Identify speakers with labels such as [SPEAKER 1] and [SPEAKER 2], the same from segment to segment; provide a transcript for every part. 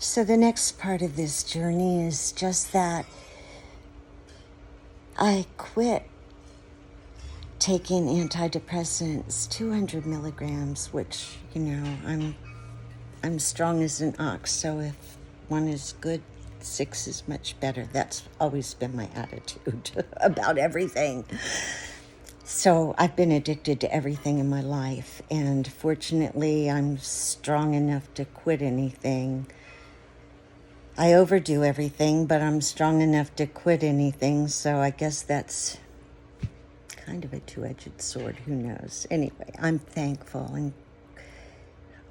[SPEAKER 1] So the next part of this journey is just that I quit taking antidepressants, 200 milligrams, which, I'm strong as an ox, so if one is good, 6 is much better. That's always been my attitude about everything. So I've been addicted to everything in my life, and fortunately, I'm strong enough to quit anything. I overdo everything, but I'm strong enough to quit anything, so I guess that's kind of a two-edged sword. Who knows? Anyway, I'm thankful, and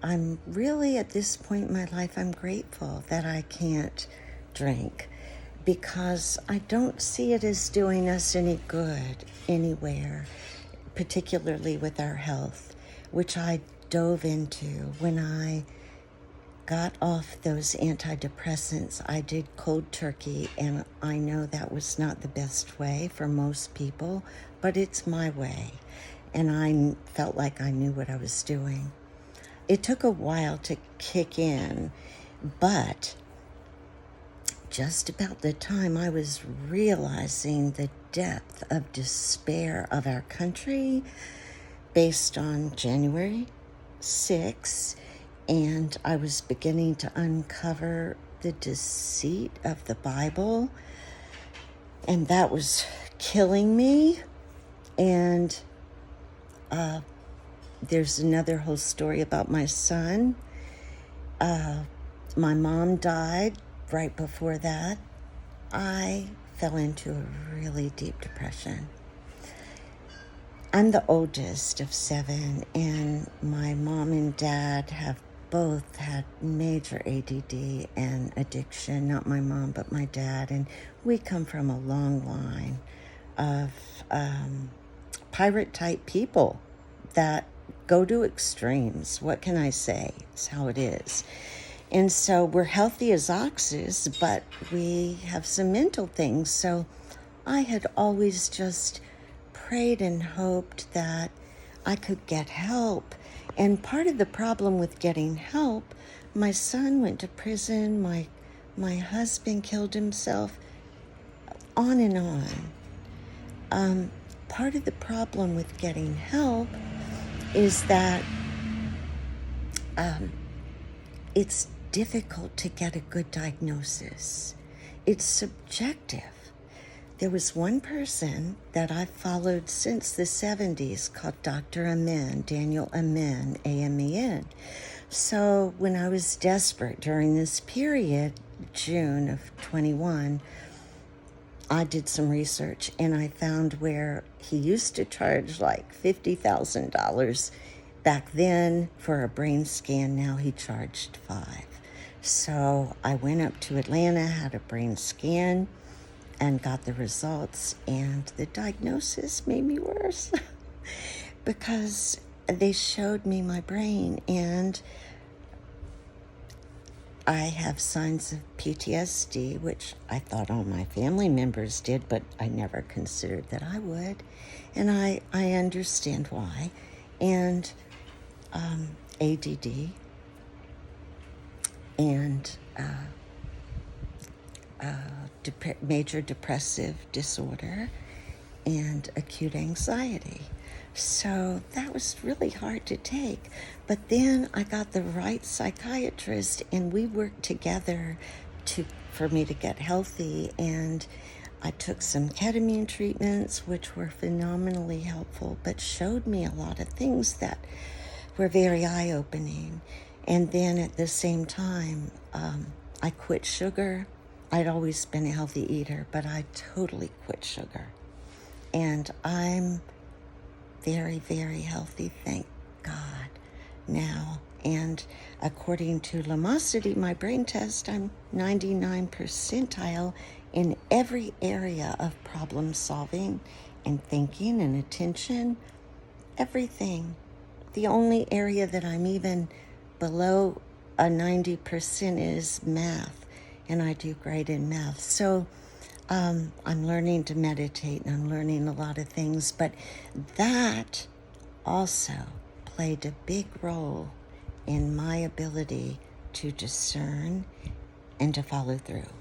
[SPEAKER 1] I'm really, at this point in my life, I'm grateful that I can't drink, because I don't see it as doing us any good anywhere, particularly with our health, which I dove into when I got off those antidepressants. I did cold turkey, and I know that was not the best way for most people, but it's my way, and I felt like I knew what I was doing. It took a while to kick in, but just about the time I was realizing the depth of despair of our country based on January 6th, and I was beginning to uncover the deceit of the Bible, and that was killing me. And there's another whole story about my son. My mom died right before that. I fell into a really deep depression. I'm the oldest of 7, and my mom and dad have both had major ADD and addiction. Not my mom, but my dad. And we come from a long line of pirate-type people that go to extremes. What can I say? It's how it is. And so we're healthy as oxes, but we have some mental things. So I had always just prayed and hoped that I could get help. And part of the problem with getting help, my son went to prison, my husband killed himself, on and on. Part of the problem with getting help is that it's difficult to get a good diagnosis. It's subjective. There was one person that I followed since the 70s called Dr. Amen, Daniel Amen, A-M-E-N. So when I was desperate during this period, June of 21, I did some research, and I found where he used to charge like $50,000 back then for a brain scan. Now he charged $5,000. So I went up to Atlanta, had a brain scan, and got the results, and the diagnosis made me worse because they showed me my brain, and I have signs of PTSD, which I thought all my family members did, but I never considered that I would, and I understand why. And ADD and major depressive disorder and acute anxiety. So that was really hard to take. But then I got the right psychiatrist, and we worked together for me to get healthy. And I took some ketamine treatments, which were phenomenally helpful, but showed me a lot of things that were very eye-opening. And then at the same time, I quit sugar. I'd always been a healthy eater, but I totally quit sugar. And I'm very, very healthy, thank God, now. And according to Lumosity, my brain test, I'm 99 percentile in every area of problem solving and thinking and attention, everything. The only area that I'm even below a 90% is math, and I do great in math. So I'm learning to meditate, and I'm learning a lot of things, but that also played a big role in my ability to discern and to follow through.